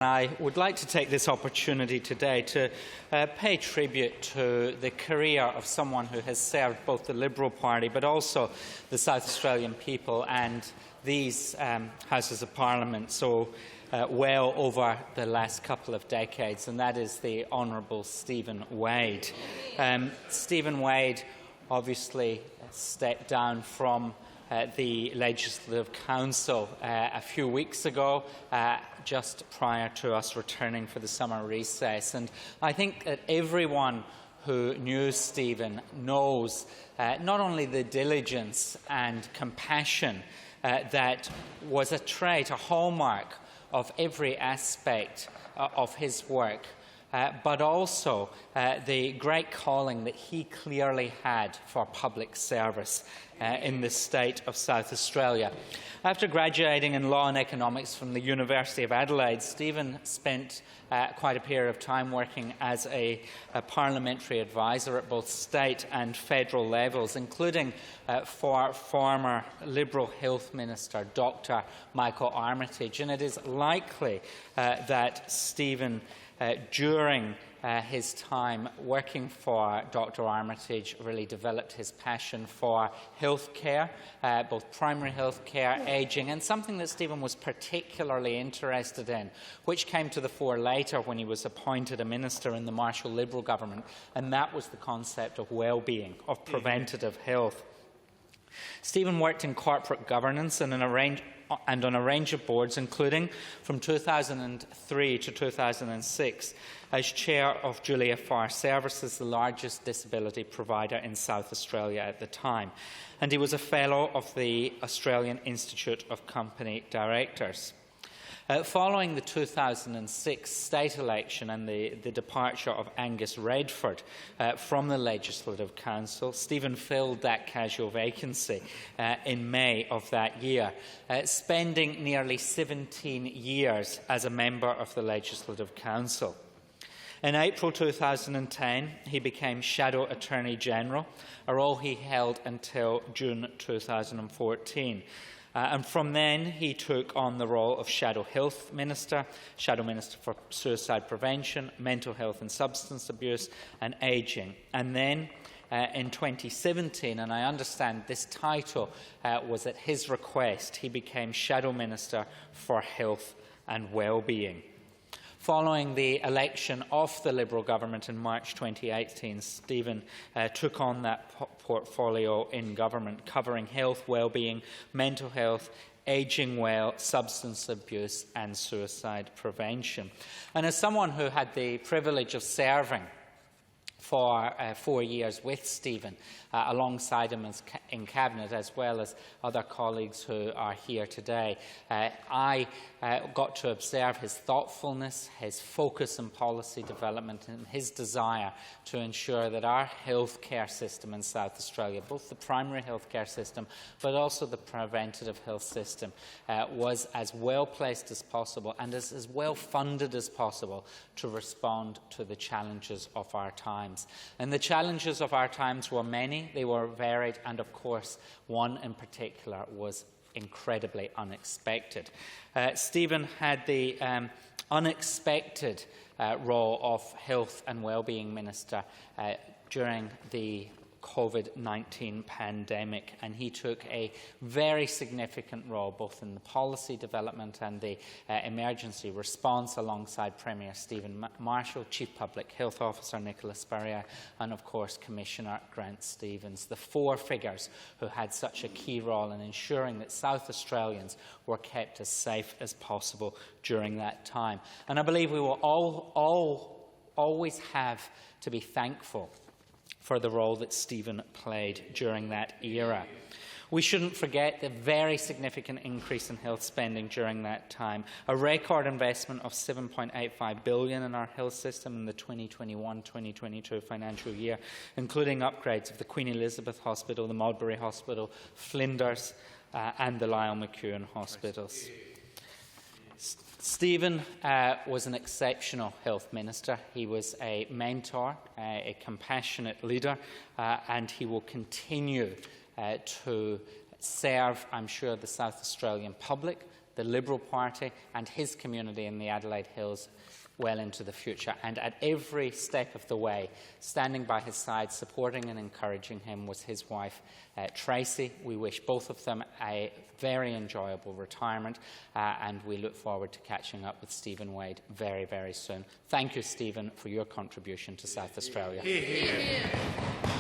I would like to take this opportunity today to pay tribute to the career of someone who has served both the Liberal Party but also the South Australian people and these Houses of Parliament so well over the last couple of decades, and that is the Honourable Stephen Wade. Stephen Wade obviously stepped down from the Legislative Council a few weeks ago, just prior to us returning for the summer recess. And I think that everyone who knew Stephen knows not only the diligence and compassion that was a trait, a hallmark of every aspect of his work, but also the great calling that he clearly had for public service in the state of South Australia. After graduating in law and economics from the University of Adelaide, Stephen spent quite a period of time working as a parliamentary advisor at both state and federal levels, including for former Liberal Health Minister Dr. Michael Armitage. And it is likely that Stephen, during his time working for Dr. Armitage, really developed his passion for healthcare, both primary healthcare, ageing, and something that Stephen was particularly interested in, which came to the fore later when he was appointed a minister in the Marshall Liberal government, and that was the concept of well-being, of preventative health. Stephen worked in corporate governance and on a range of boards, including from 2003 to 2006 as chair of Julia Farr Services, the largest disability provider in South Australia at the time. And he was a fellow of the Australian Institute of Company Directors. Following the 2006 state election and the departure of Angus Redford from the Legislative Council, Stephen filled that casual vacancy in May of that year, spending nearly 17 years as a member of the Legislative Council. In April 2010, he became Shadow Attorney-General, a role he held until June 2014. And from then, he took on the role of Shadow Health Minister, Shadow Minister for Suicide Prevention, Mental Health and Substance Abuse and Ageing. And then, in 2017, and I understand this title was at his request, he became Shadow Minister for Health and Wellbeing. Following the election of the Liberal government in March 2018, Stephen took on that portfolio in government, covering health, well-being, mental health, ageing well, substance abuse and suicide prevention. And as someone who had the privilege of serving for 4 years with Stephen, alongside him in Cabinet, as well as other colleagues who are here today, I got to observe his thoughtfulness, his focus on policy development and his desire to ensure that our healthcare system in South Australia, both the primary healthcare system but also the preventative health system, was as well placed as possible and as well funded as possible to respond to the challenges of our times. And the challenges of our times were many. They were varied, and of course one in particular was incredibly unexpected. Stephen had the unexpected role of Health and Wellbeing Minister during the COVID-19 pandemic, and he took a very significant role both in the policy development and the emergency response alongside Premier Stephen Marshall, Chief Public Health Officer Nicola Spurrier and of course Commissioner Grant Stevens, the four figures who had such a key role in ensuring that South Australians were kept as safe as possible during that time. And I believe we will always have to be thankful for the role that Stephen played during that era. We shouldn't forget the very significant increase in health spending during that time, a record investment of $7.85 billion in our health system in the 2021-2022 financial year, including upgrades of the Queen Elizabeth Hospital, the Modbury Hospital, Flinders and the Lyell McEwen hospitals. Stephen was an exceptional health minister. He was a mentor, a compassionate leader, and he will continue to serve, I'm sure, the South Australian public, the Liberal Party and his community in the Adelaide Hills well into the future. And at every step of the way, standing by his side, supporting and encouraging him, was his wife, Tracy. We wish both of them a very enjoyable retirement, and we look forward to catching up with Stephen Wade very, very soon. Thank you, Stephen, for your contribution to South Australia. Hear, hear.